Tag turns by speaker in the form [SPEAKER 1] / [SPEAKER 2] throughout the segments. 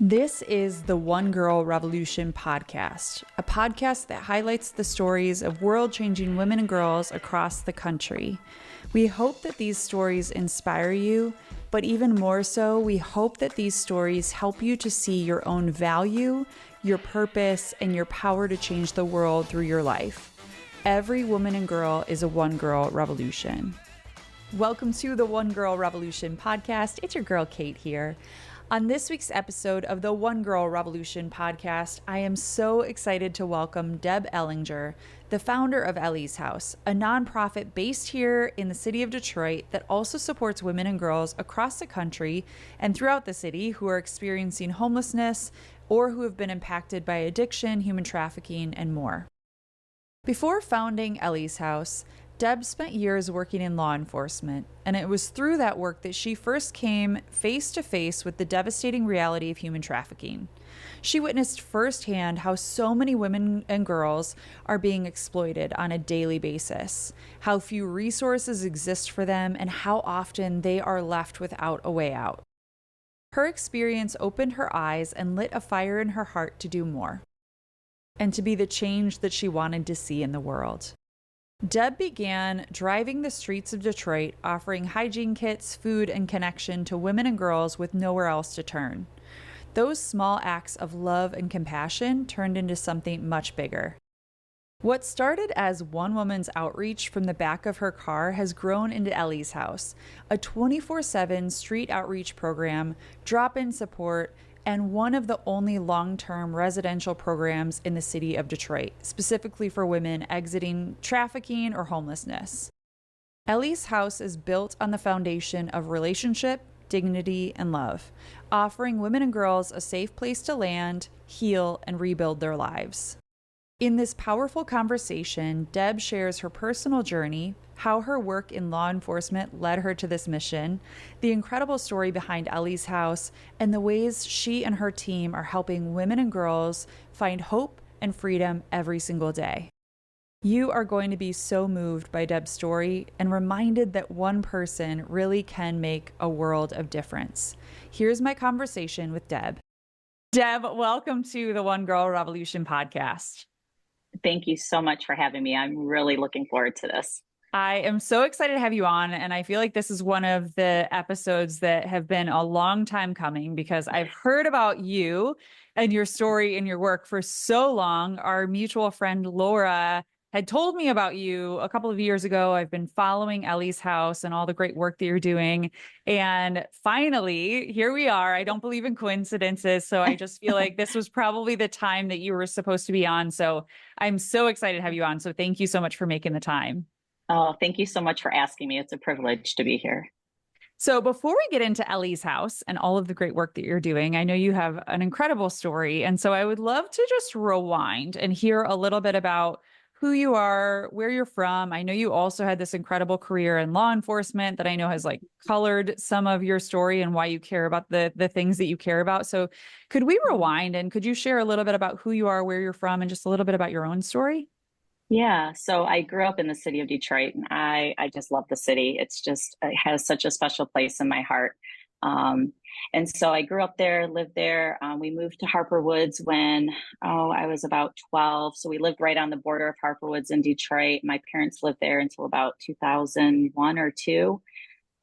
[SPEAKER 1] This is the One Girl Revolution podcast, a podcast that highlights the stories of world-changing women and girls across the country. We hope that these stories inspire you, but even more so, we hope that these stories help you to see your own value, your purpose, and your power to change the world through your life. Every woman and girl is a One Girl Revolution. Welcome to the One Girl Revolution podcast. It's your girl, Kate, here. On this week's episode of the One Girl Revolution podcast, I am so excited to welcome Deb Ellinger, the founder of Elli's House, a nonprofit based here in the city of Detroit that also supports women and girls across the country and throughout the city who are experiencing homelessness or who have been impacted by addiction, human trafficking, and more. Before founding Elli's House, Deb spent years working in law enforcement, and it was through that work that she first came face to face with the devastating reality of human trafficking. She witnessed firsthand how so many women and girls are being exploited on a daily basis, how few resources exist for them, and how often they are left without a way out. Her experience opened her eyes and lit a fire in her heart to do more, and to be the change that she wanted to see in the world. Deb began driving the streets of Detroit, offering hygiene kits, food, and connection to women and girls with nowhere else to turn. Those small acts of love and compassion turned into something much bigger. What started as one woman's outreach from the back of her car has grown into Elli's House, a 24/7 street outreach program, drop-in support, and one of the only long-term residential programs in the city of Detroit, specifically for women exiting trafficking or homelessness. Elli's House is built on the foundation of relationship, dignity, and love, offering women and girls a safe place to land, heal, and rebuild their lives. In this powerful conversation, Deb shares her personal journey, how her work in law enforcement led her to this mission, the incredible story behind Elli's House, and the ways she and her team are helping women and girls find hope and freedom every single day. You are going to be so moved by Deb's story and reminded that one person really can make a world of difference. Here's my conversation with Deb. Deb, welcome to the One Girl Revolution podcast.
[SPEAKER 2] Thank you so much for having me. I'm really looking forward to this.
[SPEAKER 1] I am so excited to have you on, and I feel like this is one of the episodes that have been a long time coming because I've heard about you and your story and your work for so long. Our mutual friend Laura had told me about you a couple of years ago. I've been following Elli's House and all the great work that you're doing. And finally, here we are. I don't believe in coincidences. So I just feel like this was probably the time that you were supposed to be on. So I'm so excited to have you on. So thank you so much for making the time.
[SPEAKER 2] Oh, thank you so much for asking me. It's a privilege to be here.
[SPEAKER 1] So before we get into Elli's House and all of the great work that you're doing, I know you have an incredible story. And so I would love to just rewind and hear a little bit about who you are, where you're from. I know you also had this incredible career in law enforcement that I know has colored some of your story and why you care about the things that you care about. So could we rewind and could you share a little bit about who you are, where you're from, and just a little bit about your own story?
[SPEAKER 2] Yeah, so I grew up in the city of Detroit, and I just love the city. It has such a special place in my heart. And so I grew up there, lived there. We moved to Harper Woods when I was about 12. So we lived right on the border of Harper Woods and Detroit. My parents lived there until about 2001 or two.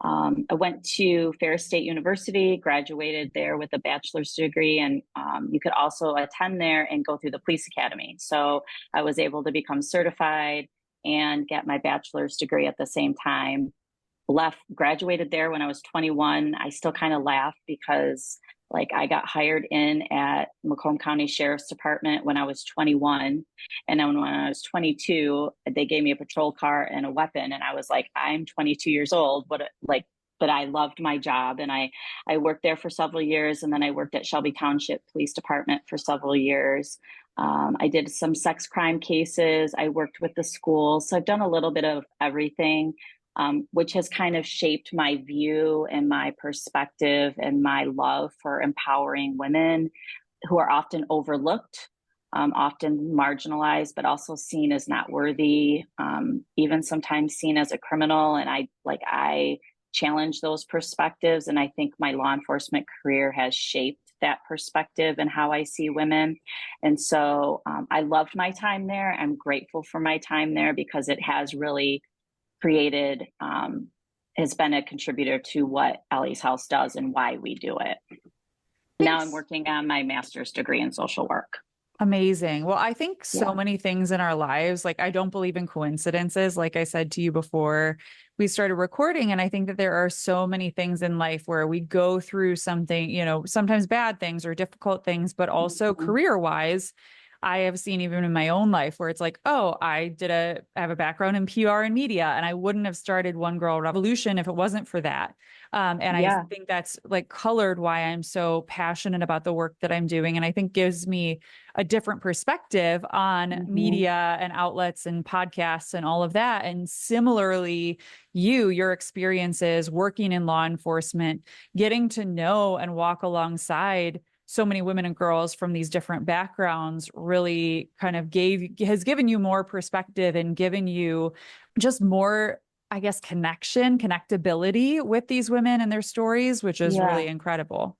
[SPEAKER 2] I went to Ferris State University, graduated there with a bachelor's degree, and you could also attend there and go through the police academy. So I was able to become certified and get my bachelor's degree at the same time. Graduated there when I was 21. I still kind of laugh because I got hired in at Macomb County Sheriff's Department when I was 21. And then when I was 22, they gave me a patrol car and a weapon. And I was like, I'm 22 years old. But I loved my job. And I worked there for several years. And then I worked at Shelby Township Police Department for several years. I did some sex crime cases. I worked with the schools. So I've done a little bit of everything. Which has kind of shaped my view and my perspective and my love for empowering women who are often overlooked, often marginalized, but also seen as not worthy, even sometimes seen as a criminal. And I challenge those perspectives. And I think my law enforcement career has shaped that perspective and how I see women. And so I loved my time there. I'm grateful for my time there because it has really created, has been a contributor to what Elli's House does and why we do it. Now I'm working on my master's degree in social work.
[SPEAKER 1] Amazing. Well, I think so
[SPEAKER 2] Yeah.
[SPEAKER 1] many things in our lives, like I don't believe in coincidences, like I said to you before we started recording. And I think that there are so many things in life where we go through something, you know, sometimes bad things or difficult things, but also
[SPEAKER 2] Mhm.
[SPEAKER 1] career-wise, I have seen even in my own life where it's like, oh, I have a background in PR and media, and I wouldn't have started One Girl Revolution if it wasn't for that. And I
[SPEAKER 2] Yeah.
[SPEAKER 1] think that's like colored why I'm so passionate about the work that I'm doing. And I think gives me a different perspective on
[SPEAKER 2] Hmm.
[SPEAKER 1] media and outlets and podcasts and all of that. And similarly, your experiences working in law enforcement, getting to know and walk alongside so many women and girls from these different backgrounds really kind of has given you more perspective and given you just more, I guess, connectability with these women and their stories, which is
[SPEAKER 2] Yeah.
[SPEAKER 1] really incredible.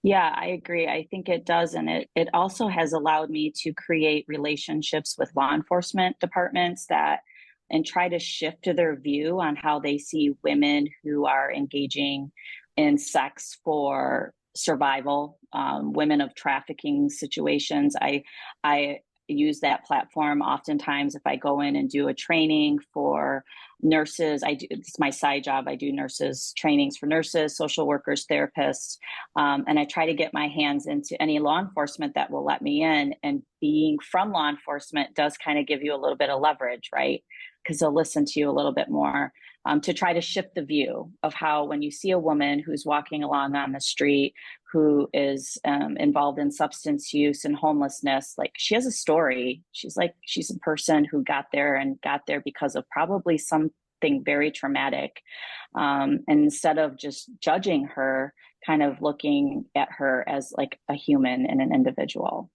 [SPEAKER 2] Yeah, I agree. I think it does. And it also has allowed me to create relationships with law enforcement departments that and try to shift their view on how they see women who are engaging in sex for survival, women of trafficking situations. I use that platform oftentimes if I go in and do a training for nurses. It's my side job. I do nurses trainings for nurses, social workers, therapists, and I try to get my hands into any law enforcement that will let me in. And being from law enforcement does kind of give you a little bit of leverage, right? Because they'll listen to you a little bit more, to try to shift the view of how when you see a woman who's walking along on the street who is involved in substance use and homelessness, like she has a story. She's a person who got there because of probably something very traumatic. And instead of just judging her, kind of looking at her as like a human and an individual.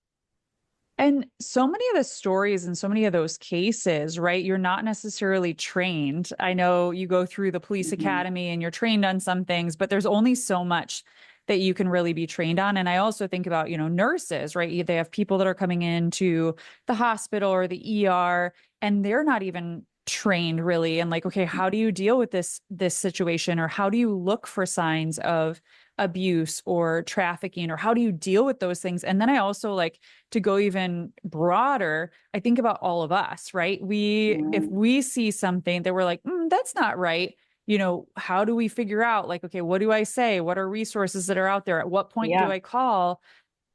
[SPEAKER 1] And so many of the stories and so many of those cases, right? You're not necessarily trained. I know you go through the police
[SPEAKER 2] Mm-hmm.
[SPEAKER 1] academy and you're trained on some things, but there's only so much that you can really be trained on. And I also think about, nurses, right? They have people that are coming into the hospital or the ER, and they're not even trained really. And like, okay, how do you deal with this situation? Or how do you look for signs of abuse or trafficking? Or how do you deal with those things? And then I also like to go even broader, I think about all of us, right? If
[SPEAKER 2] Mm-hmm.
[SPEAKER 1] we see something that we're like, that's not right, how do we figure out like, okay, what do I say? What are resources that are out there? At what point do
[SPEAKER 2] Yeah.
[SPEAKER 1] I call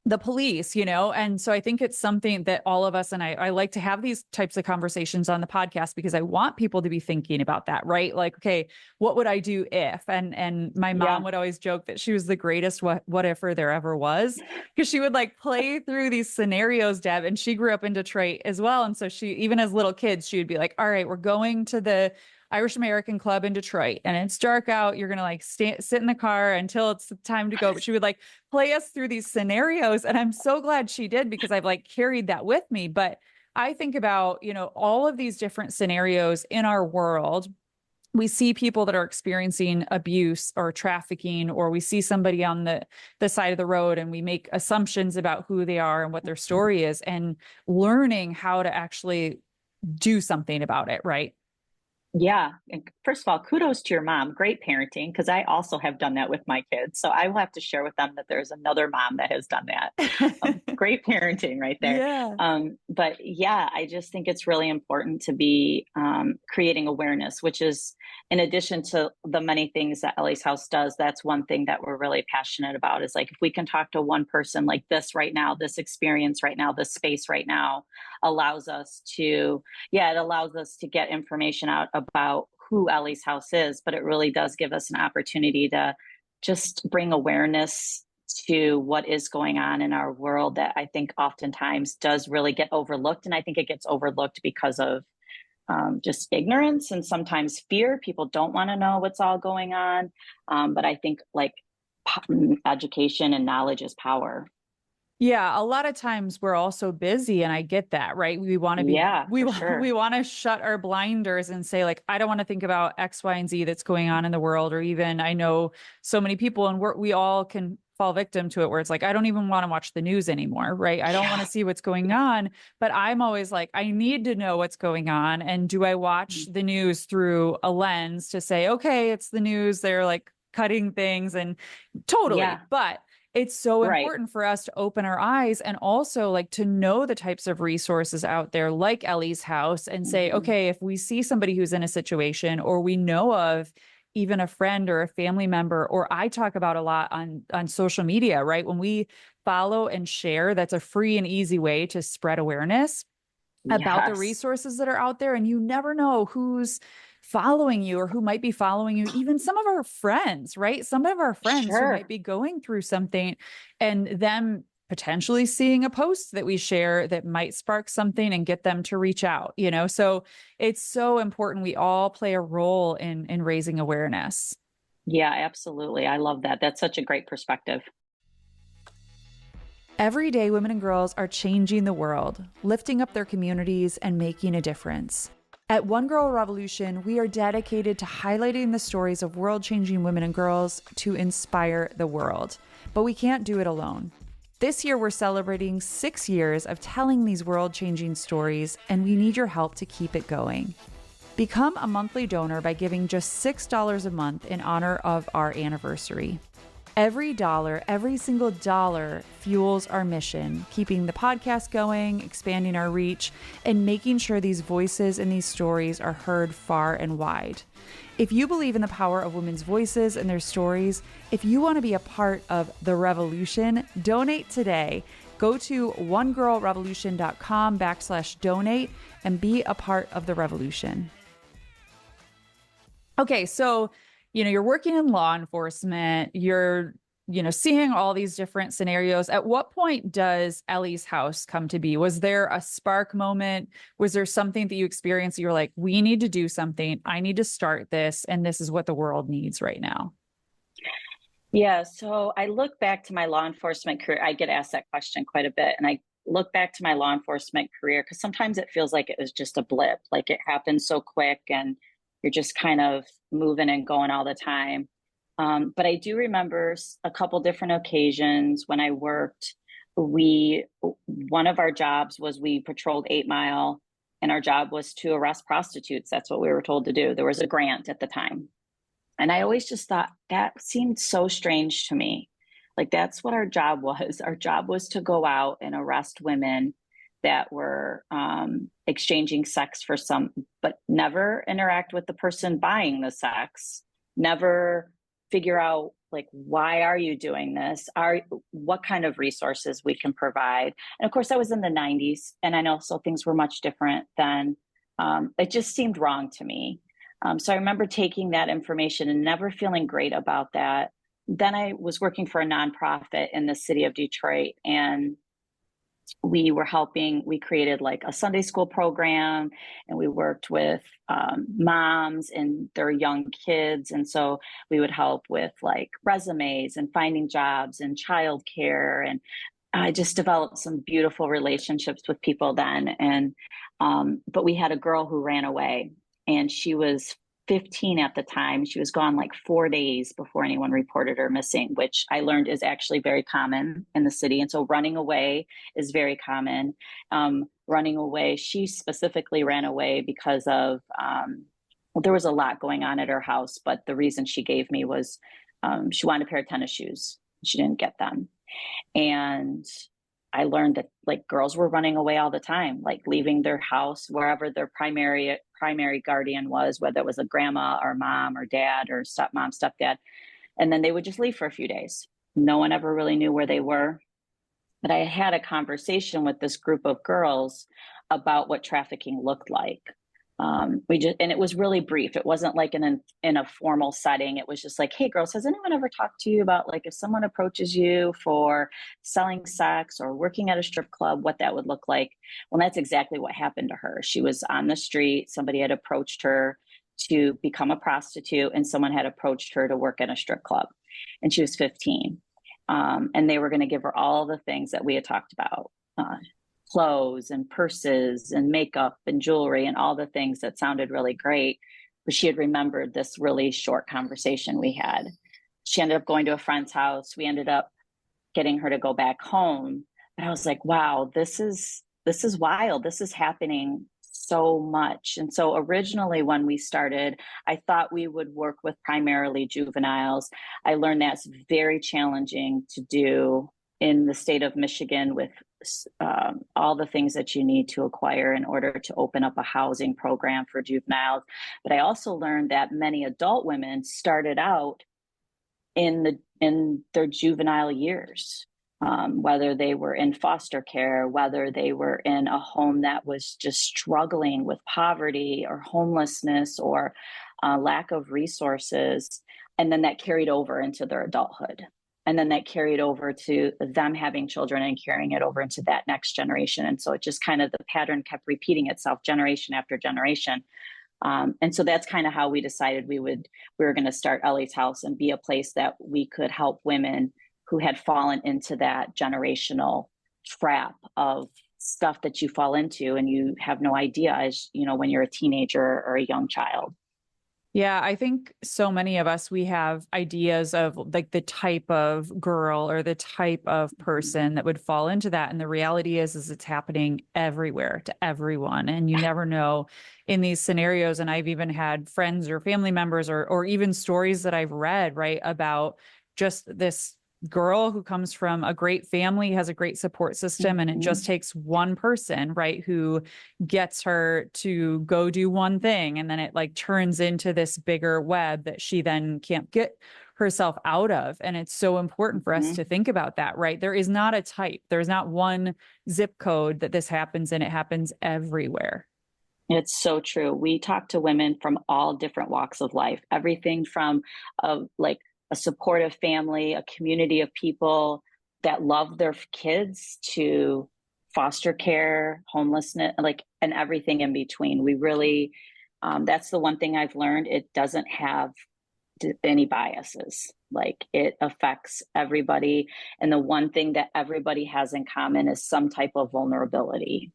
[SPEAKER 1] the police? And so I think it's something that all of us, and I like to have these types of conversations on the podcast because I want people to be thinking about that, right? Like, okay, what would I do if? And my mom
[SPEAKER 2] Yeah.
[SPEAKER 1] would always joke that she was the greatest what ifer there ever was, because she would like play through these scenarios, Deb, and she grew up in Detroit as well. And so she, even as little kids, she would be like, all right, we're going to the Irish American Club in Detroit and it's dark out. You're going to like sit in the car until it's time to go. But she would like play us through these scenarios. And I'm so glad she did because I've like carried that with me. But I think about, all of these different scenarios in our world. We see people that are experiencing abuse or trafficking, or we see somebody on the side of the road and we make assumptions about who they are and what their story is, and learning how to actually do something about it, right?
[SPEAKER 2] Yeah. And first of all, kudos to your mom. Great parenting, because I also have done that with my kids. So I will have to share with them that there's another mom that has done that. Great parenting right there.
[SPEAKER 1] Yeah.
[SPEAKER 2] But yeah, I just think it's really important to be creating awareness, which is in addition to the many things that Elli's House does. That's one thing that we're really passionate about is like if we can talk to one person like this right now, this experience right now, this space right now allows us to it allows us to get information out about who Elli's House is, but it really does give us an opportunity to just bring awareness to what is going on in our world that I think oftentimes does really get overlooked. And I think it gets overlooked because of just ignorance and sometimes fear. People don't want to know what's all going on. But I think like education and knowledge is power.
[SPEAKER 1] Yeah, a lot of times we're also busy and I get that, right? We want to be
[SPEAKER 2] Yeah,
[SPEAKER 1] we
[SPEAKER 2] for
[SPEAKER 1] we
[SPEAKER 2] sure.
[SPEAKER 1] want to shut our blinders and say like I don't want to think about X, Y, and Z that's going on in the world, or even I know so many people and we all can fall victim to it where it's like, I don't even want to watch the news anymore, right? I don't want to see what's going on, but I'm always like, I need to know what's going on. And do I watch the news through a lens to say, okay, it's the news, they're like cutting things and totally,
[SPEAKER 2] Yeah.
[SPEAKER 1] but it's so
[SPEAKER 2] Right.
[SPEAKER 1] important for us to open our eyes and also like to know the types of resources out there like Elli's house and say,
[SPEAKER 2] Mhm.
[SPEAKER 1] okay, if we see somebody who's in a situation or we know of even a friend or a family member, or I talk about a lot on social media, right? When we follow and share, that's a free and easy way to spread awareness about the
[SPEAKER 2] Yes.
[SPEAKER 1] resources that are out there. And you never know who's following you or who might be following you, even some of our friends, right? Some of our friends who might
[SPEAKER 2] Sure.
[SPEAKER 1] be going through something and them potentially seeing a post that we share that might spark something and get them to reach out, you know? So it's so important. We all play a role in raising awareness.
[SPEAKER 2] Yeah, absolutely. I love that. That's such a great perspective.
[SPEAKER 1] Every day, women and girls are changing the world, lifting up their communities, and making a difference. At One Girl Revolution, we are dedicated to highlighting the stories of world changing women and girls to inspire the world. But we can't do it alone. This year, we're celebrating 6 years of telling these world changing stories, and we need your help to keep it going. Become a monthly donor by giving just $6 a month in honor of our anniversary. Every dollar, every single dollar fuels our mission, keeping the podcast going, expanding our reach, and making sure these voices and these stories are heard far and wide. If you believe in the power of women's voices and their stories, if you want to be a part of the revolution, donate today. Go to onegirlrevolution.com/donate and be a part of the revolution. Okay, so, you're working in law enforcement, you're, seeing all these different scenarios. At what point does Elli's house come to be? Was there a spark moment? Was there something that you experienced that you're like, we need to do something, I need to start this, and this is what the world needs right now?
[SPEAKER 2] Yeah, so I look back to my law enforcement career. I get asked that question quite a bit. And I look back to my law enforcement career because sometimes it feels like it was just a blip, like it happened so quick and you're just kind of moving and going all the time. But I do remember a couple different occasions when I worked. One of our jobs was we patrolled 8 Mile, and our job was to arrest prostitutes. That's what we were told to do. There was a grant at the time. And I always just thought that seemed so strange to me. Like that's what our job was. Our job was to go out and arrest women that were exchanging sex for some, but never interact with the person buying the sex, never figure out like, why are you doing this? What kind of resources we can provide. And of course, I was in the 90s, and I know so things were much different then. It just seemed wrong to me. So I remember taking that information and never feeling great about that. Then I was working for a nonprofit in the city of Detroit, and we created like a Sunday school program, and we worked with moms and their young kids. And so we would help with like resumes and finding jobs and childcare. And I just developed some beautiful relationships with people then. And, but we had a girl who ran away, and she was 15 at the time. She was gone like 4 days before anyone reported her missing, which I learned is actually very common in the city. And so running away is very common. Running away, she specifically ran away because of, well, there was a lot going on at her house, but the reason she gave me was she wanted a pair of tennis shoes. She didn't get them. And I learned that like girls were running away all the time, like leaving their house, wherever their primary guardian was, whether it was a grandma or mom or dad or stepmom, stepdad. And then they would just leave for a few days. No one ever really knew where they were. But I had a conversation with this group of girls about what trafficking looked like. And it was really brief. It wasn't like in a formal setting. It was just like, hey girls, has anyone ever talked to you about like if someone approaches you for selling sex or working at a strip club, what that would look like? Well, that's exactly what happened to her. She was on the street. Somebody had approached her to become a prostitute, and someone had approached her to work at a strip club. And she was 15. And they were going to give her all the things that we had talked about. Clothes and purses and makeup and jewelry and all the things that sounded really great. But she had remembered this really short conversation we had. She ended up going to a friend's house. We ended up getting her to go back home. But I was like, wow, this is wild. This is happening so much. And so originally when we started, I thought we would work with primarily juveniles. I learned that's very challenging to do in the state of Michigan with all the things that you need to acquire in order to open up a housing program for juveniles. But I also learned that many adult women started out in their juvenile years, whether they were in foster care, whether they were in a home that was just struggling with poverty or homelessness or lack of resources. And then that carried over into their adulthood. And then that carried over to them having children and carrying it over into that next generation. And so it just kind of, the pattern kept repeating itself generation after generation. And so that's kind of how we decided we were going to start Elli's House and be a place that we could help women who had fallen into that generational trap of stuff that you fall into and you have no idea, as you know, when you're a teenager or a young child.
[SPEAKER 1] Yeah, I think so many of us, we have ideas of like the type of girl or the type of person that would fall into that. And the reality is it's happening everywhere to everyone. And you never know in these scenarios. And I've even had friends or family members or even stories that I've read, right, about just this girl who comes from a great family, has a great support system, and it just takes one person, right, who gets her to go do one thing, and then it like turns into this bigger web that she then can't get herself out of. And it's so important for us to think about that, right? There is not a type, there's not one zip code that this happens in. It happens everywhere.
[SPEAKER 2] It's so true. We talk to women from all different walks of life, everything from like a supportive family, a community of people that love their kids, to foster care, homelessness, like, and everything in between. We really, that's the one thing I've learned. It doesn't have any biases. Like, it affects everybody. And the one thing that everybody has in common is some type of vulnerability.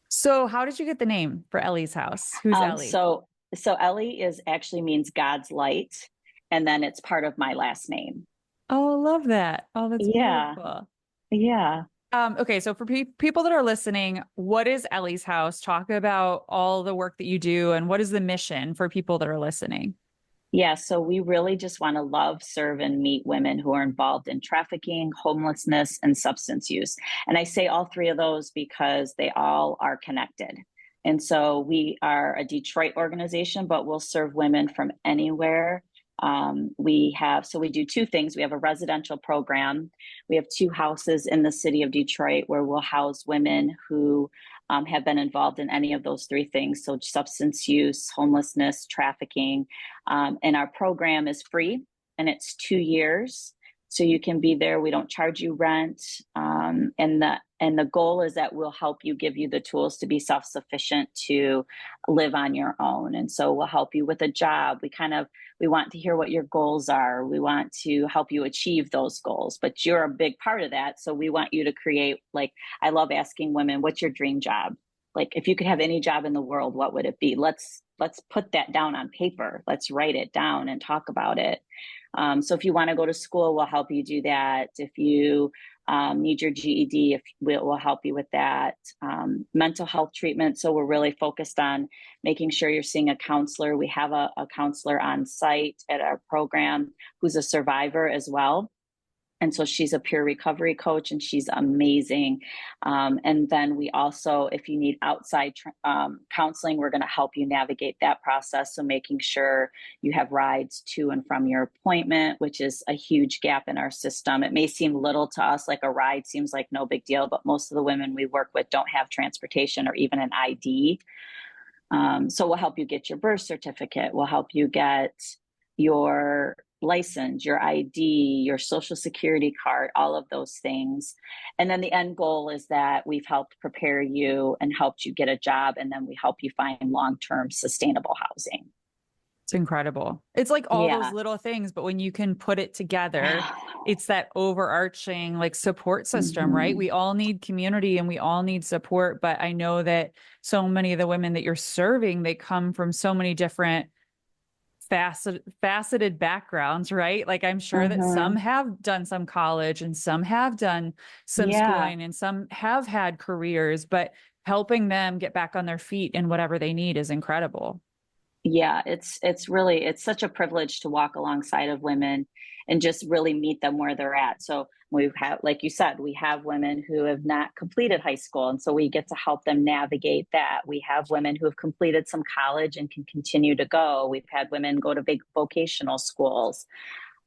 [SPEAKER 1] So how did you get the name for Elli's House? Who's Elli?
[SPEAKER 2] So Elli is actually means God's light, and then it's part of my last name.
[SPEAKER 1] Oh, I love that. Oh, that's
[SPEAKER 2] Yeah,
[SPEAKER 1] beautiful.
[SPEAKER 2] yeah.
[SPEAKER 1] Okay, so for people that are listening, what is Elli's House? Talk about all the work that you do and what is the mission for people that are listening?
[SPEAKER 2] Yeah, so we really just want to love, serve, and meet women who are involved in trafficking, homelessness, and substance use. And I say all three of those because they all are connected. And so we are a Detroit organization, but we'll serve women from anywhere. We do two things. We have a residential program. We have two houses in the city of Detroit where we'll house women who have been involved in any of those three things. So substance use, homelessness, trafficking. And our program is free and it's 2 years. So you can be there. We don't charge you rent. And the goal is that we'll help you, give you the tools to be self-sufficient, to live on your own. And so we'll help you with a job. We want to hear what your goals are. We want to help you achieve those goals, but you're a big part of that. So we want you to create, like, I love asking women, what's your dream job? Like, if you could have any job in the world, what would it be? Let's put that down on paper. Let's write it down and talk about it. So if you want to go to school, we'll help you do that. If you need your GED, we'll help you with that. Mental health treatment. So we're really focused on making sure you're seeing a counselor. We have a counselor on site at our program who's a survivor as well. And so she's a peer recovery coach and she's amazing. And then we also, if you need outside counseling, we're going to help you navigate that process. So making sure you have rides to and from your appointment, which is a huge gap in our system. It may seem little to us, like a ride seems like no big deal, but most of the women we work with don't have transportation or even an ID. So we'll help you get your birth certificate. We'll help you get your license, your ID, your social security card, all of those things. And then the end goal is that we've helped prepare you and helped you get a job. And then we help you find long-term sustainable housing.
[SPEAKER 1] It's incredible. It's like all those little things, but when you can put it together, it's that overarching like support system, right? We all need community and we all need support. But I know that so many of the women that you're serving, they come from so many different faceted backgrounds, right? Like I'm sure that some
[SPEAKER 2] Hmm.
[SPEAKER 1] have done some college and some have done some
[SPEAKER 2] Yeah.
[SPEAKER 1] schooling and some have had careers, but helping them get back on their feet and whatever they need is incredible.
[SPEAKER 2] Yeah, it's really it's such a privilege to walk alongside of women and just really meet them where they're at. So we have, like you said, we have women who have not completed high school, and so we get to help them navigate that. We have women who have completed some college and can continue to go. We've had women go to big vocational schools,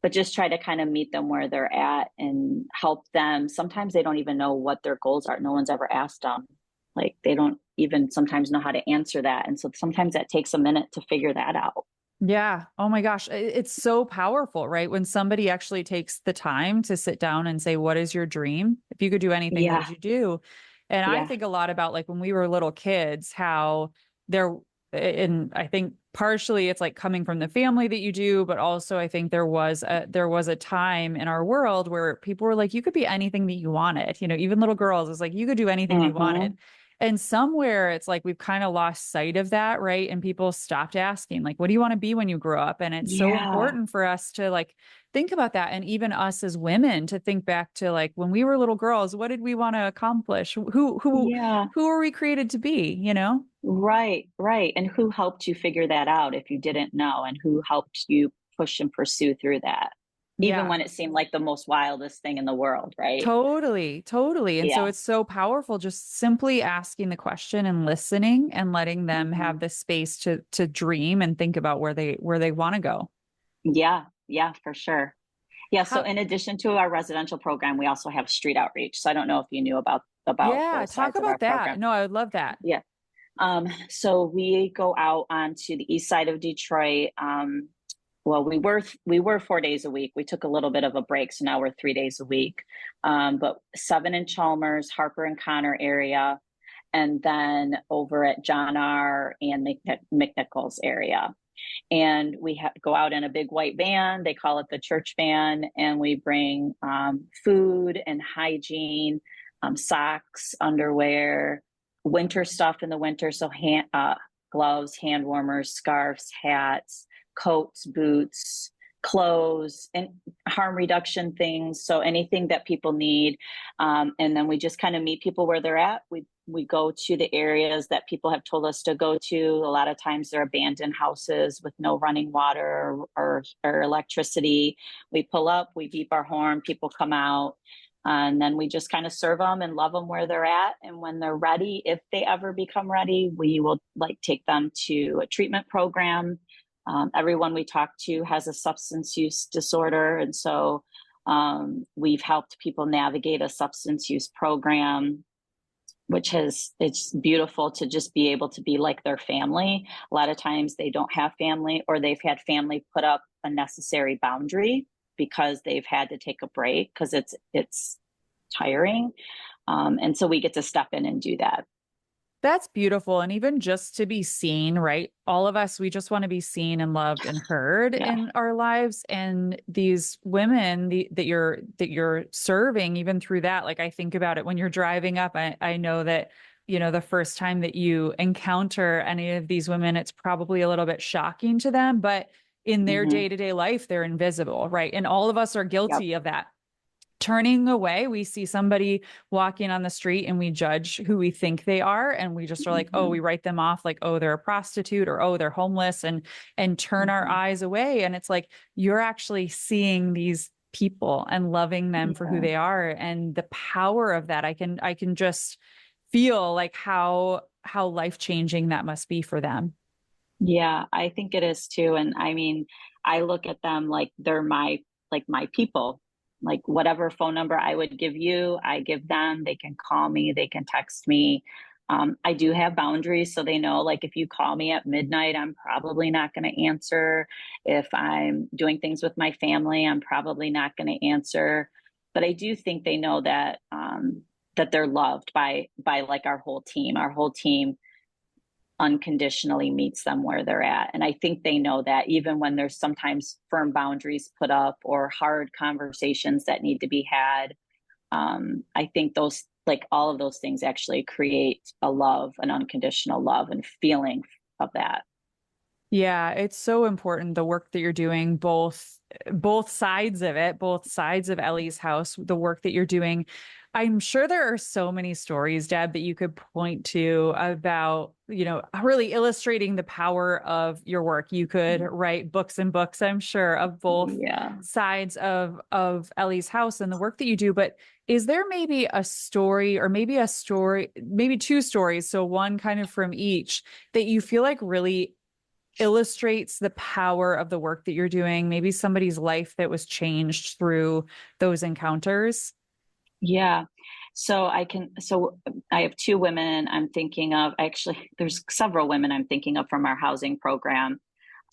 [SPEAKER 2] but just try to kind of meet them where they're at and help them. Sometimes they don't even know what their goals are. No one's ever asked them. Like they don't even sometimes know how to answer that. And so sometimes that takes a minute to figure that out.
[SPEAKER 1] Yeah. Oh my gosh. It's so powerful, right? When somebody actually takes the time to sit down and say, what is your dream? If you could do anything, what would
[SPEAKER 2] Yeah.
[SPEAKER 1] you do? And I
[SPEAKER 2] Yeah.
[SPEAKER 1] think a lot about like when we were little kids, how there, and I think partially it's like coming from the family that you do, but also I think there was a time in our world where people were like, you could be anything that you wanted. Even little girls, it's like you could do anything you wanted.
[SPEAKER 2] Hmm.
[SPEAKER 1] And somewhere it's like we've kind of lost sight of that, right? And people stopped asking, like, what do you want to be when you grow up? And it's so
[SPEAKER 2] Yeah.
[SPEAKER 1] important for us to like think about that. And even us as women to think back to like when we were little girls, what did we want to accomplish?
[SPEAKER 2] Yeah.
[SPEAKER 1] Who are we created to be?
[SPEAKER 2] Right. Right. And who helped you figure that out if you didn't know? And who helped you push and pursue through that? Even
[SPEAKER 1] Yeah.
[SPEAKER 2] when it seemed like the most wildest thing in the world, right?
[SPEAKER 1] Totally, totally. And so
[SPEAKER 2] Yeah.
[SPEAKER 1] it's so powerful just simply asking the question and listening and letting them have
[SPEAKER 2] Hmm.
[SPEAKER 1] the space to dream and think about where they want to go.
[SPEAKER 2] Yeah. Yeah, for sure. Yeah, so
[SPEAKER 1] How
[SPEAKER 2] in addition to our residential program, we also have street outreach. So I don't know if you knew about
[SPEAKER 1] Yeah,
[SPEAKER 2] both
[SPEAKER 1] talk
[SPEAKER 2] sides of our
[SPEAKER 1] about that.
[SPEAKER 2] program.
[SPEAKER 1] No, I would love that.
[SPEAKER 2] Yeah. So we go out onto the east side of Detroit. Well, we were 4 days a week. We took a little bit of a break, so now we're 3 days a week. But seven in Chalmers, Harper and Connor area, and then over at John R. and McNichols area. And we go out in a big white van. They call it the church van, and we bring food and hygiene, socks, underwear, winter stuff in the winter. So gloves, hand warmers, scarves, hats, coats, boots, clothes, and harm reduction things. So anything that people need, and then we just kind of meet people where they're at. We go to the areas that people have told us to go to. A lot of times they're abandoned houses with no running water or electricity. We pull up, we beep our horn, people come out, and then we just kind of serve them and love them where they're at. And when they're ready, if they ever become ready, we will like take them to a treatment program. Everyone we talk to has a substance use disorder, and so we've helped people navigate a substance use program, it's beautiful to just be able to be like their family. A lot of times they don't have family, or they've had family put up a necessary boundary because they've had to take a break because it's tiring. And so we get to step in and do that.
[SPEAKER 1] That's beautiful. And even just to be seen, right? All of us, we just want to be seen and loved and heard
[SPEAKER 2] Yeah.
[SPEAKER 1] in our lives. And these women that you're serving, even through that, like I think about it when you're driving up, I know that, the first time that you encounter any of these women, it's probably a little bit shocking to them, but in their
[SPEAKER 2] Hmm.
[SPEAKER 1] day-to-day life, they're invisible, right? And all of us are
[SPEAKER 2] Yep.
[SPEAKER 1] guilty of that turning away. We see somebody walking on the street and we judge who we think they are. And we just are like, oh, we
[SPEAKER 2] Hmm.
[SPEAKER 1] write them off like, oh, they're a prostitute or oh, they're homeless and turn our
[SPEAKER 2] Hmm.
[SPEAKER 1] eyes away. And it's like, you're actually seeing these people and loving them for who
[SPEAKER 2] Yeah.
[SPEAKER 1] they are. And the power of that, I can just feel like how life-changing that must be for them.
[SPEAKER 2] Yeah, I think it is too. And I mean, I look at them like they're my people. Like whatever phone number I would give you, I give them. They can call me, they can text me. I do have boundaries, so they know like if you call me at midnight, I'm probably not going to answer. If I'm doing things with my family, I'm probably not going to answer. But I do think they know that they're loved by like our whole team. Our whole team unconditionally meets them where they're at. And I think they know that even when there's sometimes firm boundaries put up or hard conversations that need to be had, I think those, like all of those things actually create a love, an unconditional love and feeling of that.
[SPEAKER 1] Yeah, it's so important, the work that you're doing, both sides of it, both sides of Ellie's house, the work that you're doing. I'm sure there are so many stories, Deb, that you could point to about, really illustrating the power of your work. You could write books and books, I'm sure, of both
[SPEAKER 2] Yeah.
[SPEAKER 1] sides of Ellie's house and the work that you do. But is there maybe a story, or maybe a story, maybe two stories, so one kind of from each, that you feel like really illustrates the power of the work that you're doing, maybe somebody's life that was changed through those encounters?
[SPEAKER 2] Yeah. So I have two women I'm thinking of. Actually, there's several women I'm thinking of from our housing program,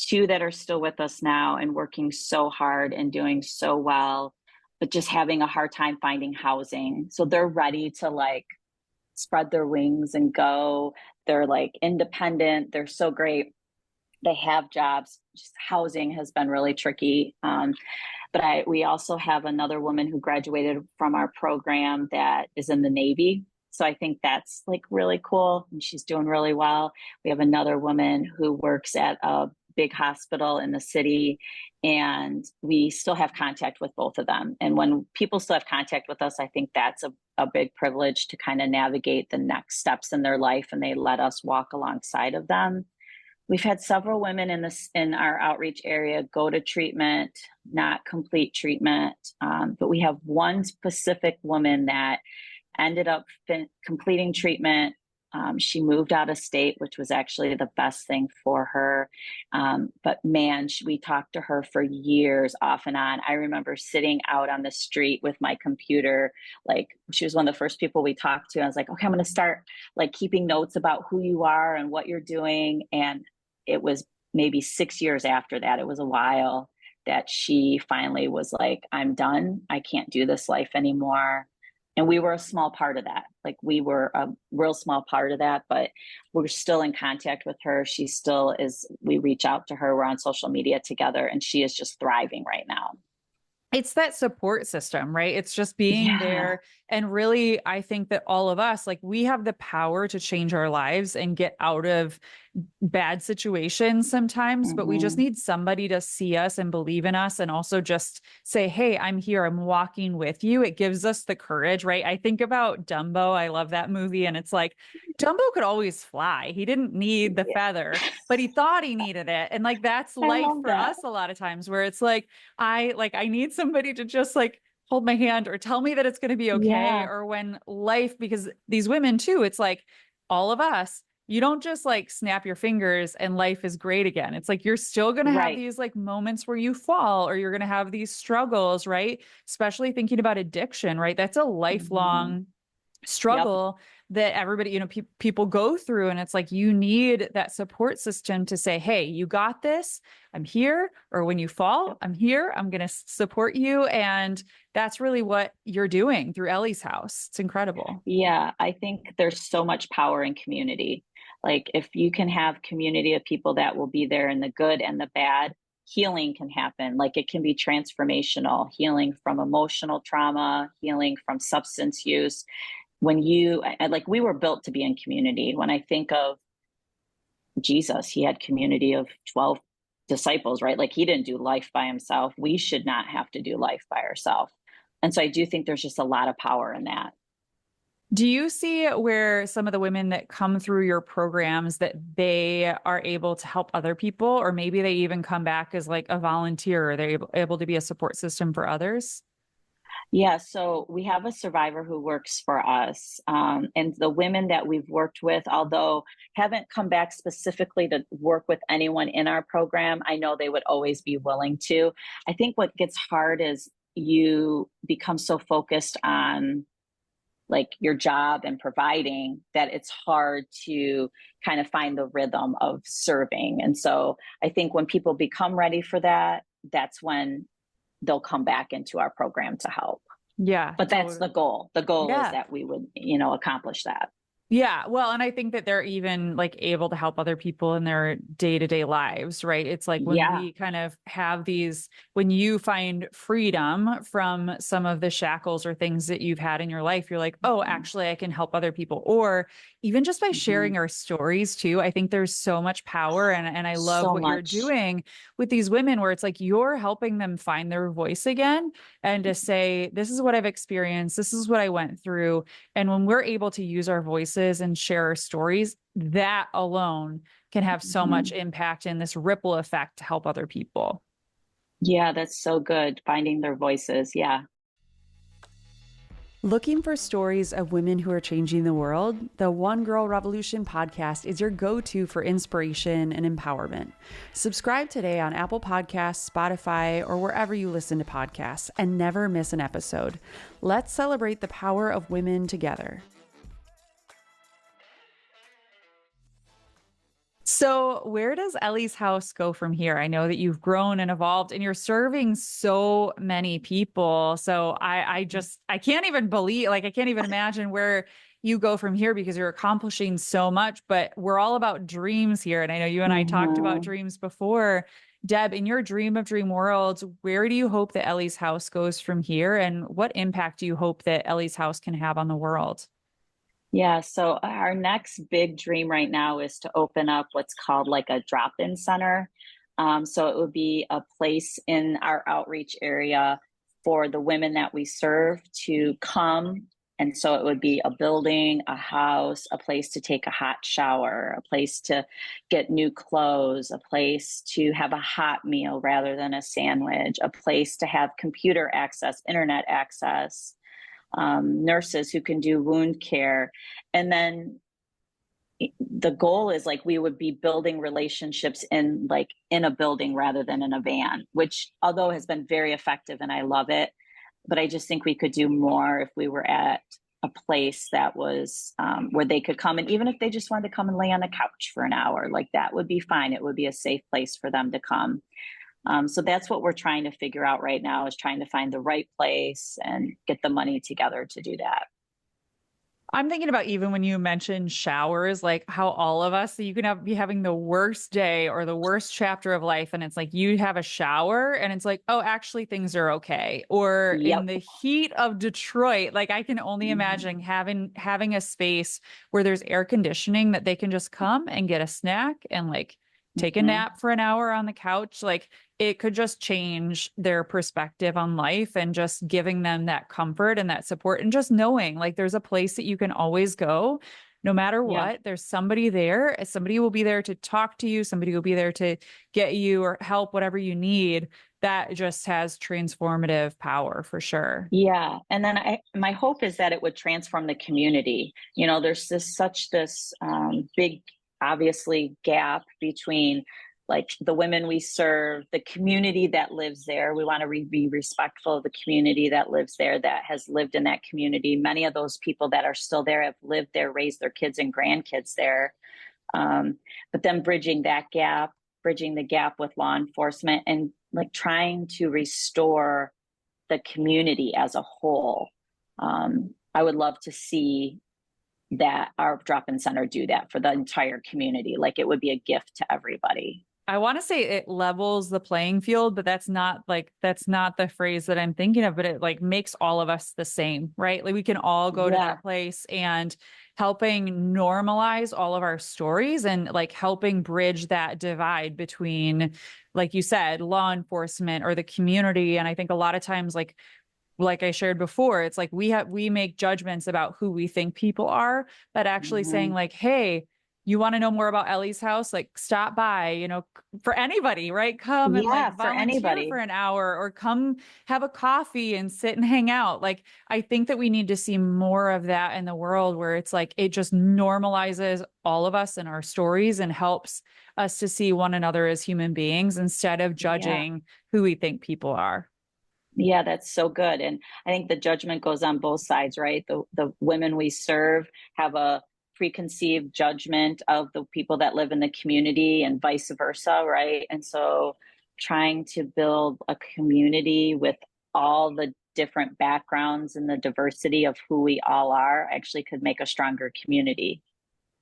[SPEAKER 2] two that are still with us now and working so hard and doing so well, but just having a hard time finding housing. So they're ready to like spread their wings and go. They're like independent. They're so great. They have jobs. Just housing has been really tricky. But we also have another woman who graduated from our program that is in the Navy. So I think that's like really cool. And she's doing really well. We have another woman who works at a big hospital in the city, and we still have contact with both of them. And when people still have contact with us, I think that's a big privilege to kind of navigate the next steps in their life, and they let us walk alongside of them. We've had several women in our outreach area go to treatment, not complete treatment, but we have one specific woman that ended up completing treatment. She moved out of state, which was actually the best thing for her. But man, we talked to her for years off and on. I remember sitting out on the street with my computer. Like, she was one of the first people we talked to. I was like, okay, I'm going to start like keeping notes about who you are and what you're doing. And it was maybe 6 years after that, it was a while, that she finally was like, I'm done. I can't do this life anymore. And we were a small part of that. Like, we were a real small part of that, but we're still in contact with her. She still is, we reach out to her. We're on social media together, and she is just thriving right now.
[SPEAKER 1] It's that support system, right? It's just being
[SPEAKER 2] Yeah.
[SPEAKER 1] there. And really, I think that all of us, like, we have the power to change our lives and get out of bad situations sometimes, but we just
[SPEAKER 2] Mm-hmm.
[SPEAKER 1] need somebody to see us and believe in us, and also just say, hey, I'm here, I'm walking with you. It gives us the courage, right? I think about Dumbo. I love that movie. And it's like, Dumbo could always fly. He didn't need the
[SPEAKER 2] Yeah.
[SPEAKER 1] feather, but he thought he needed it. And like, that's
[SPEAKER 2] I
[SPEAKER 1] life
[SPEAKER 2] love
[SPEAKER 1] for
[SPEAKER 2] that.
[SPEAKER 1] us a lot of times, where it's like, I need somebody to just like hold my hand or tell me that it's going to be okay.
[SPEAKER 2] Yeah.
[SPEAKER 1] Or when life, because these women too, it's like all of us, you don't just like snap your fingers and life is great again. It's like you're still going to have
[SPEAKER 2] Right.
[SPEAKER 1] these like moments where you fall, or you're going to have these struggles, right? Especially thinking about addiction, right? That's a
[SPEAKER 2] Mm-hmm.
[SPEAKER 1] lifelong
[SPEAKER 2] Yep.
[SPEAKER 1] struggle that everybody, people go through. And it's like, you need that support system to say, hey, you got this. I'm here. Or when you fall,
[SPEAKER 2] Yep.
[SPEAKER 1] I'm here. I'm going to support you. And that's really what you're doing through Ellie's house. It's incredible.
[SPEAKER 2] Yeah, I think there's so much power in community. Like, if you can have community of people that will be there in the good and the bad, healing can happen. Like, it can be transformational, healing from emotional trauma, healing from substance use. Like, we were built to be in community. When I think of Jesus, he had community of 12 disciples, right? Like, he didn't do life by himself. We should not have to do life by ourselves. And so I do think there's just a lot of power in that.
[SPEAKER 1] Do you see where some of the women that come through your programs, that they are able to help other people, or maybe they even come back as like a volunteer, or they're able to be a support system for others?
[SPEAKER 2] Yeah, so we have a survivor who works for us. And the women that we've worked with, although haven't come back specifically to work with anyone in our program, I know they would always be willing to. I think what gets hard is you become so focused on like your job and providing that it's hard to kind of find the rhythm of serving. And so I think when people become ready for that, that's when they'll come back into our program to help.
[SPEAKER 1] Yeah,
[SPEAKER 2] But that's
[SPEAKER 1] totally.
[SPEAKER 2] the goal. The goal is
[SPEAKER 1] Yeah.
[SPEAKER 2] that we would, accomplish that.
[SPEAKER 1] Yeah, well, and I think that they're even like able to help other people in their day-to-day lives, right? It's like when
[SPEAKER 2] Yeah.
[SPEAKER 1] we kind of have these, when you find freedom from some of the shackles or things that you've had in your life, you're like, oh, actually, I can help other people. Or even just by
[SPEAKER 2] Mm-hmm.
[SPEAKER 1] sharing our stories too, I think there's so much power. And I love
[SPEAKER 2] So
[SPEAKER 1] what you're
[SPEAKER 2] much.
[SPEAKER 1] doing with these women, where it's like you're helping them find their voice again and to say, this is what I've experienced, this is what I went through. And when we're able to use our voices and share our stories, that alone can have so much
[SPEAKER 2] Mhm.
[SPEAKER 1] impact in this ripple effect to help other people.
[SPEAKER 2] Yeah, that's so good. Finding their voices. Yeah.
[SPEAKER 1] Looking for stories of women who are changing the world? The One Girl Revolution podcast is your go to for inspiration and empowerment. Subscribe today on Apple Podcasts, Spotify, or wherever you listen to podcasts and never miss an episode. Let's celebrate the power of women together. So, where does Elli's house go from here? I know that you've grown and evolved and you're serving so many people. So, I can't even believe, like, I can't even imagine where you go from here because you're accomplishing so much. But we're all about dreams here. And I know you and I talked about
[SPEAKER 2] Hmm.
[SPEAKER 1] dreams before. Deb, in your dream of dream worlds, where do you hope that Elli's house goes from here? And what impact do you hope that Elli's house can have on the world?
[SPEAKER 2] Yeah. So our next big dream right now is to open up what's called like a drop-in center. So it would be a place in our outreach area for the women that we serve to come. And so it would be a building, a house, a place to take a hot shower, a place to get new clothes, a place to have a hot meal rather than a sandwich, a place to have computer access, internet access, nurses who can do wound care. And then the goal is like we would be building relationships in like in a building rather than in a van, which although has been very effective and I love it, but I just think we could do more if we were at a place that was where they could come, and even if they just wanted to come and lay on the couch for an hour, like that would be fine. It would be a safe place for them to come. So that's what we're trying to figure out right now, is trying to find the right place and get the money together to do that.
[SPEAKER 1] I'm thinking about even when you mentioned showers, like how all of us, so you can be having the worst day or the worst chapter of life, and it's like you have a shower and it's like, oh, actually things are okay. Or in
[SPEAKER 2] Yep.
[SPEAKER 1] the heat of Detroit, like I can only imagine
[SPEAKER 2] Mhm.
[SPEAKER 1] having a space where there's air conditioning that they can just come and get a snack and like take a
[SPEAKER 2] Mhm.
[SPEAKER 1] nap for an hour on the couch. Like it could just change their perspective on life, and just giving them that comfort and that support, and just knowing like there's a place that you can always go no matter
[SPEAKER 2] Yeah.
[SPEAKER 1] what. There's somebody there, somebody will be there to talk to you, somebody will be there to get you or help whatever you need. That just has transformative power for sure.
[SPEAKER 2] Yeah. And then my hope is that it would transform the community. You know, there's this big, obviously, gap between like the women we serve, the community that lives there. We want to be respectful of the community that lives there, that has lived in that community. Many of those people that are still there have lived there, raised their kids and grandkids there. Um, but then bridging the gap with law enforcement and like trying to restore the community as a whole. I would love to see that our drop-in center do that for the entire community. Like it would be a gift to everybody.
[SPEAKER 1] I want to say it levels the playing field, but that's not the phrase that I'm thinking of, but it like makes all of us the same, right? Like we can all go to
[SPEAKER 2] Yeah.
[SPEAKER 1] that place, and helping normalize all of our stories and like helping bridge that divide between, like you said, law enforcement or the community. And I think a lot of times like I shared before, it's like we make judgments about who we think people are, but actually saying
[SPEAKER 2] Mhm.
[SPEAKER 1] like, hey, you want to know more about Ellie's house? Like stop by, for anybody, right? Come and
[SPEAKER 2] Yeah,
[SPEAKER 1] like
[SPEAKER 2] for
[SPEAKER 1] volunteer for
[SPEAKER 2] anybody.
[SPEAKER 1] an hour or come have a coffee and sit and hang out. Like I think that we need to see more of that in the world, where it's like it just normalizes all of us and our stories and helps us to see one another as human beings instead of
[SPEAKER 2] Yeah.
[SPEAKER 1] judging who we think people are.
[SPEAKER 2] Yeah, that's so good. And I think the judgment goes on both sides, right? The women we serve have a preconceived judgment of the people that live in the community and vice versa, right? And so trying to build a community with all the different backgrounds and the diversity of who we all are actually could make a stronger community.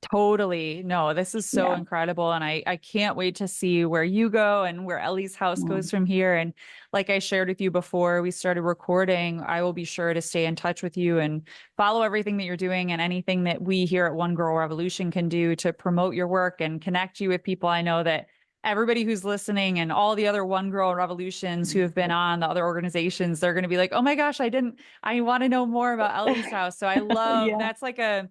[SPEAKER 1] Totally. No, this is so
[SPEAKER 2] Yeah.
[SPEAKER 1] incredible. And I can't wait to see where you go and where Ellie's house
[SPEAKER 2] Yeah.
[SPEAKER 1] goes from here. And like I shared with you before we started recording, I will be sure to stay in touch with you and follow everything that you're doing and anything that we here at One Girl Revolution can do to promote your work and connect you with people. I know that everybody who's listening and all the other One Girl Revolutions who have been on the other organizations, they're going to be like, oh my gosh, I want to know more about Ellie's house. So I love,
[SPEAKER 2] Yeah.
[SPEAKER 1] that's like a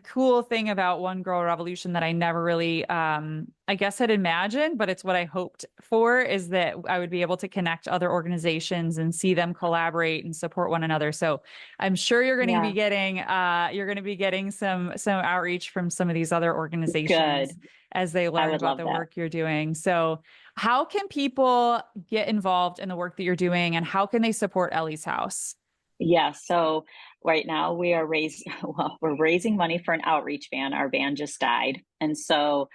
[SPEAKER 1] cool thing about One Girl Revolution that I never really, I guess had imagined, but it's what I hoped for, is that I would be able to connect other organizations and see them collaborate and support one another. So I'm sure you're going to be
[SPEAKER 2] Yeah.
[SPEAKER 1] getting some outreach from some of these other
[SPEAKER 2] Good.
[SPEAKER 1] organizations as they
[SPEAKER 2] I
[SPEAKER 1] learn
[SPEAKER 2] would
[SPEAKER 1] about
[SPEAKER 2] love
[SPEAKER 1] the
[SPEAKER 2] that.
[SPEAKER 1] work you're doing. So how can people get involved in the work that you're doing, and how can they support Ellie's house?
[SPEAKER 2] Yeah. So right now we are we're raising money for an outreach van. Our van just died. And so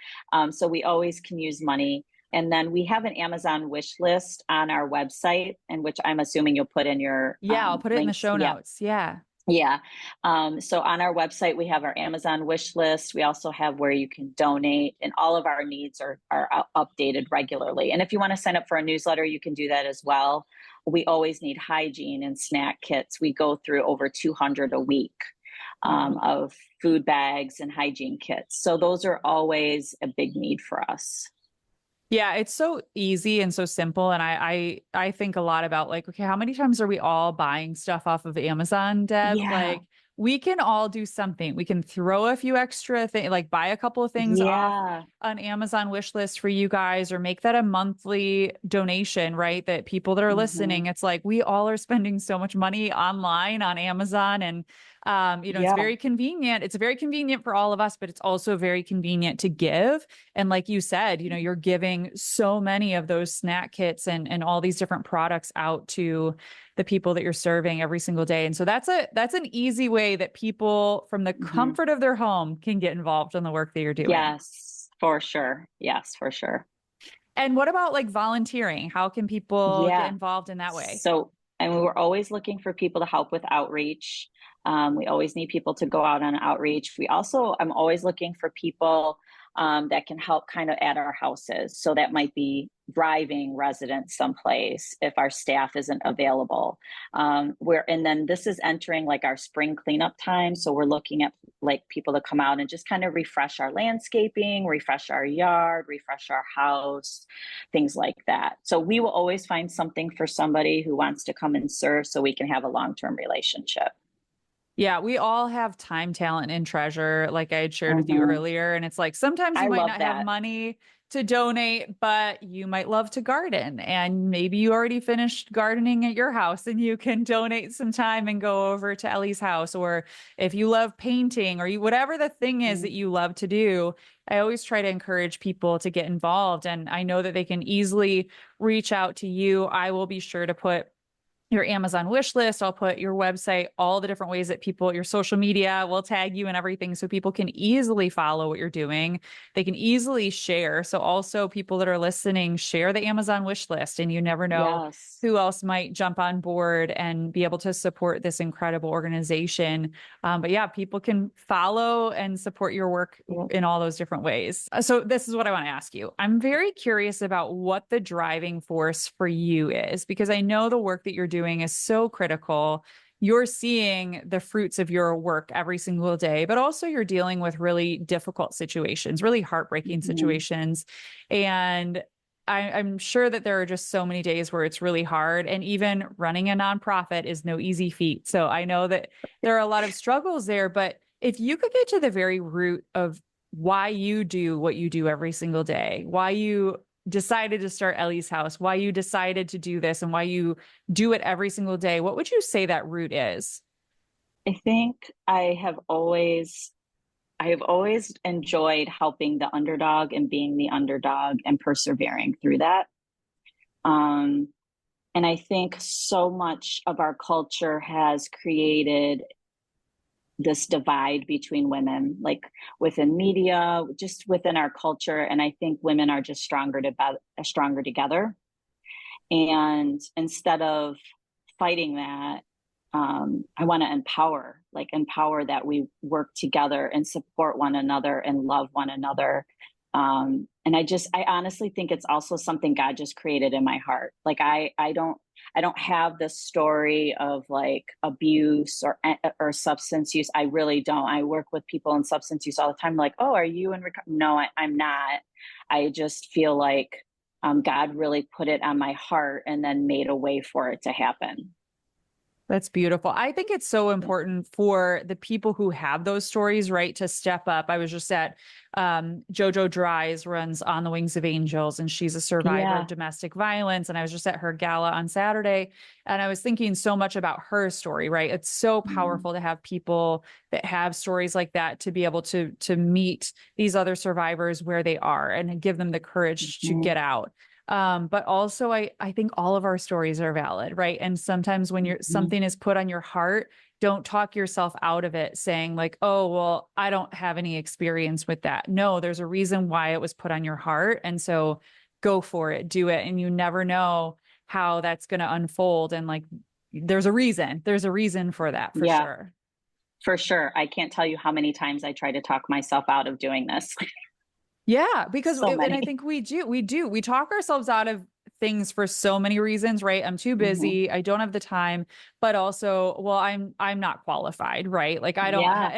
[SPEAKER 2] we always can use money. And then we have an Amazon wish list on our website, and which I'm assuming you'll put in your
[SPEAKER 1] Yeah, I'll put it in the
[SPEAKER 2] links.
[SPEAKER 1] show
[SPEAKER 2] Yeah.
[SPEAKER 1] notes. Yeah.
[SPEAKER 2] Yeah. So on our website, we have our Amazon wish list. We also have where you can donate, and all of our needs are updated regularly. And if you want to sign up for a newsletter, you can do that as well. We always need hygiene and snack kits. We go through over 200 a week of food bags and hygiene kits. So those are always a big need for us.
[SPEAKER 1] Yeah, it's so easy and so simple. And I think a lot about like, okay, how many times are we all buying stuff off of Amazon, Deb?
[SPEAKER 2] Yeah.
[SPEAKER 1] Like we can all do something. We can throw a few extra things, like buy a couple of things off
[SPEAKER 2] Yeah.
[SPEAKER 1] an Amazon wish list for you guys, or make that a monthly donation, right? That people that are listening,
[SPEAKER 2] Hmm.
[SPEAKER 1] it's like we all are spending so much money online on Amazon, and it's
[SPEAKER 2] Yeah.
[SPEAKER 1] very convenient. It's very convenient for all of us, but it's also very convenient to give. And like you said, you're giving so many of those snack kits and all these different products out to the people that you're serving every single day. And so that's an easy way that people from the
[SPEAKER 2] Hmm.
[SPEAKER 1] comfort of their home can get involved in the work that you're doing.
[SPEAKER 2] Yes, for sure. Yes, for sure.
[SPEAKER 1] And what about like volunteering? How can people get
[SPEAKER 2] Yeah.
[SPEAKER 1] involved in that way?
[SPEAKER 2] So, and we were always looking for people to help with outreach. We always need people to go out on outreach. I'm always looking for people that can help kind of at our houses. So that might be driving residents someplace if our staff isn't available. And then this is entering like our spring cleanup time. So we're looking at like people to come out and just kind of refresh our landscaping, refresh our yard, refresh our house, things like that. So we will always find something for somebody who wants to come and serve so we can have a long-term relationship.
[SPEAKER 1] Yeah, we all have time, talent, and treasure, like I had shared with you
[SPEAKER 2] Hmm.
[SPEAKER 1] earlier. And it's like sometimes you
[SPEAKER 2] I
[SPEAKER 1] might
[SPEAKER 2] love
[SPEAKER 1] not have
[SPEAKER 2] that.
[SPEAKER 1] money to donate, but you might love to garden. And maybe you already finished gardening at your house and you can donate some time and go over to Ellie's house. Or if you love painting, or whatever the thing is that you love to do, I always try to encourage people to get involved. And I know that they can easily reach out to you. I will be sure to put your Amazon wish list. I'll put your website, all the different ways that your social media will tag you and everything, so people can easily follow what you're doing. They can easily share. So also people that are listening, share the Amazon wish list, and you never know
[SPEAKER 2] Yes.
[SPEAKER 1] who else might jump on board and be able to support this incredible organization. But yeah, people can follow and support your work
[SPEAKER 2] Yep.
[SPEAKER 1] in all those different ways. So this is what I want to ask you. I'm very curious about what the driving force for you is, because I know the work that you're doing is so critical. You're seeing the fruits of your work every single day, but also you're dealing with really difficult situations, really heartbreaking
[SPEAKER 2] Hmm.
[SPEAKER 1] situations. And I'm sure that there are just so many days where it's really hard. And even running a nonprofit is no easy feat. So I know that there are a lot of struggles there, but if you could get to the very root of why you do what you do every single day, why you decided to start Ellie's house, why you decided to do this, and why you do it every single day, what would you say that root is?
[SPEAKER 2] I think I have always enjoyed helping the underdog and being the underdog and persevering through that. Um, and I think so much of our culture has created this divide between women, like within media, just within our culture. And I think women are just stronger together. And instead of fighting that, I want to empower that we work together and support one another and love one another. And I honestly think it's also something God just created in my heart. Like I don't have this story of like abuse or substance use. I really don't. I work with people in substance use all the time. Like, oh, are you in recovery? No, I'm not. I just feel like God really put it on my heart and then made a way for it to happen.
[SPEAKER 1] That's beautiful. I think it's so important for the people who have those stories, right, to step up. I was just at Jojo Dries runs On the Wings of Angels, and she's a survivor of
[SPEAKER 2] Yeah.
[SPEAKER 1] domestic violence. And I was just at her gala on Saturday, and I was thinking so much about her story, right? It's so
[SPEAKER 2] Mhm.
[SPEAKER 1] powerful to have people that have stories like that to be able to meet these other survivors where they are and give them the courage to
[SPEAKER 2] Mhm.
[SPEAKER 1] get out. But also I think all of our stories are valid, right? And sometimes when
[SPEAKER 2] Mhm.
[SPEAKER 1] something is put on your heart, don't talk yourself out of it saying like, oh, well, I don't have any experience with that. No, there's a reason why it was put on your heart. And so go for it, do it. And you never know how that's going to unfold. And like, there's a reason for that for
[SPEAKER 2] Yeah,
[SPEAKER 1] sure.
[SPEAKER 2] for sure. I can't tell you how many times I try to talk myself out of doing this.
[SPEAKER 1] Yeah, because
[SPEAKER 2] So
[SPEAKER 1] and I
[SPEAKER 2] many.
[SPEAKER 1] think we talk ourselves out of things for so many reasons, right? I'm too
[SPEAKER 2] Hmm.
[SPEAKER 1] busy, I don't have the time, but also, well, I'm not qualified, right? Like I don't
[SPEAKER 2] Yeah.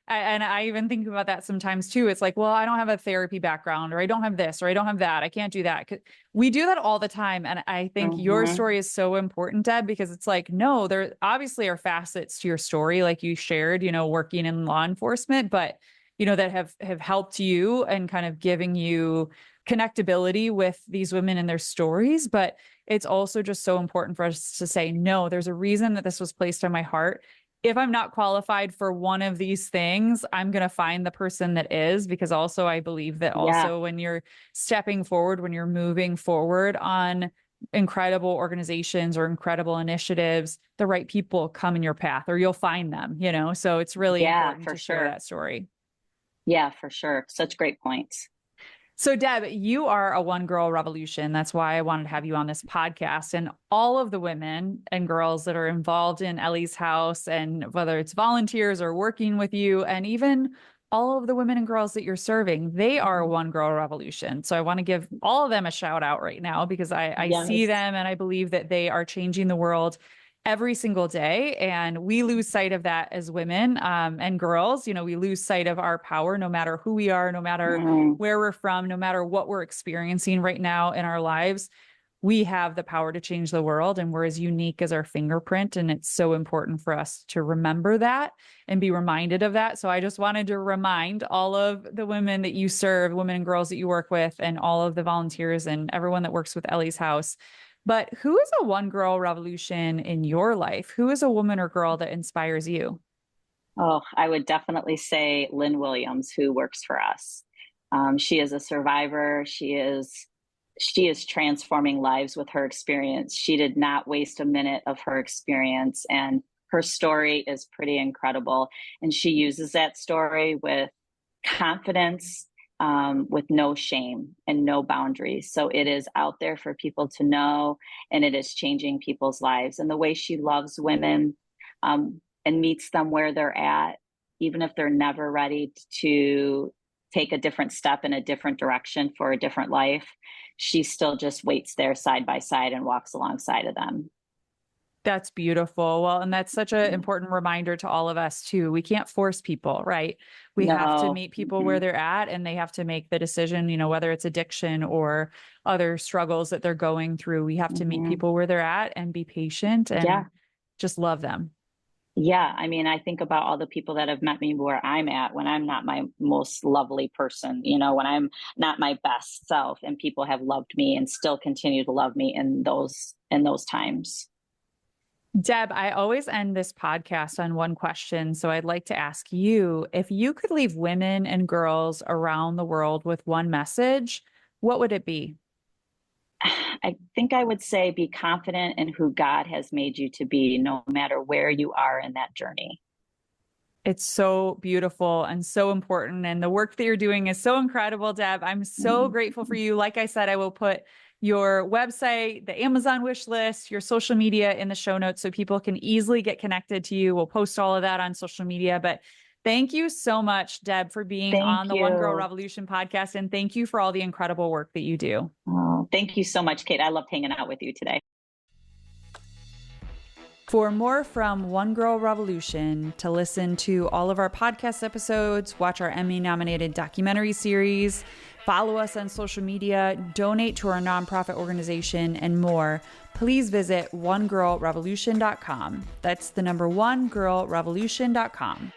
[SPEAKER 1] and I even think about that sometimes too. It's like, well, I don't have a therapy background, or I don't have this, or I don't have that. I can't do that. We do that all the time, and I think your
[SPEAKER 2] Hmm.
[SPEAKER 1] story is so important, Deb, because it's like, no, there obviously are facets to your story, like you shared, working in law enforcement, but that have helped you and kind of giving you connectability with these women and their stories. But it's also just so important for us to say, no, there's a reason that this was placed on my heart. If I'm not qualified for one of these things, I'm going to find the person that is, because also I believe that
[SPEAKER 2] Yeah.
[SPEAKER 1] also when you're stepping forward, when you're moving forward on incredible organizations or incredible initiatives, the right people come in your path or you'll find them. So it's really
[SPEAKER 2] Yeah,
[SPEAKER 1] important
[SPEAKER 2] for
[SPEAKER 1] to share
[SPEAKER 2] sure.
[SPEAKER 1] that story.
[SPEAKER 2] Yeah, for sure. Such great points.
[SPEAKER 1] So, Deb, you are a one girl revolution. That's why I wanted to have you on this podcast. And all of the women and girls that are involved in Elli's house, and whether it's volunteers or working with you, and even all of the women and girls that you're serving, they are a
[SPEAKER 2] Mhm.
[SPEAKER 1] one girl revolution. So, I want to give all of them a shout out right now because I see
[SPEAKER 2] Yes.
[SPEAKER 1] them and I believe that they are changing the world every single day. And we lose sight of that as women and girls. We lose sight of our power no matter who we are, no matter
[SPEAKER 2] Mm.
[SPEAKER 1] where we're from, no matter what we're experiencing right now in our lives. We have the power to change the world, and we're as unique as our fingerprint. And it's so important for us to remember that and be reminded of that. So I just wanted to remind all of the women that you serve, women and girls that you work with, and all of the volunteers and everyone that works with Elli's house. But who is a one girl revolution in your life? Who is a woman or girl that inspires you?
[SPEAKER 2] Oh, I would definitely say Lynn Williams, who works for us. She is a survivor. She is transforming lives with her experience. She did not waste a minute of her experience, and her story is pretty incredible. And she uses that story with confidence, with no shame and no boundaries. So it is out there for people to know, and it is changing people's lives. And the way she loves women, and meets them where they're at, even if they're never ready to take a different step in a different direction for a different life, she still just waits there side by side and walks alongside of them.
[SPEAKER 1] That's beautiful. Well, and that's such an important reminder to all of us too. We can't force people, right? We have to
[SPEAKER 2] No.
[SPEAKER 1] meet people where
[SPEAKER 2] Mm-mm.
[SPEAKER 1] they're at and they have to make the decision, whether it's addiction or other struggles that they're going through. We have to meet
[SPEAKER 2] Mm-hmm.
[SPEAKER 1] people where they're at and be patient and
[SPEAKER 2] Yeah.
[SPEAKER 1] just love them.
[SPEAKER 2] Yeah, I mean, I think about all the people that have met me where I'm at when I'm not my most lovely person, when I'm not my best self, and people have loved me and still continue to love me in those times.
[SPEAKER 1] Deb, I always end this podcast on one question. So I'd like to ask you, if you could leave women and girls around the world with one message, what would it be?
[SPEAKER 2] I think I would say be confident in who God has made you to be, no matter where you are in that journey.
[SPEAKER 1] It's so beautiful and so important. And the work that you're doing is so incredible, Deb. I'm so grateful for you. Like I said, I will put your website, the Amazon wish list, your social media in the show notes so people can easily get connected to you. We'll post all of that on social media. But thank you so much, Deb, for being on
[SPEAKER 2] Thank
[SPEAKER 1] the One Girl
[SPEAKER 2] you.
[SPEAKER 1] Revolution podcast. And thank you for all the incredible work that you do.
[SPEAKER 2] Oh, thank you so much, Kate. I loved hanging out with you today.
[SPEAKER 1] For more from One Girl Revolution, to listen to all of our podcast episodes, watch our Emmy-nominated documentary series, follow us on social media, donate to our nonprofit organization, and more, please visit onegirlrevolution.com. That's the number onegirlrevolution.com.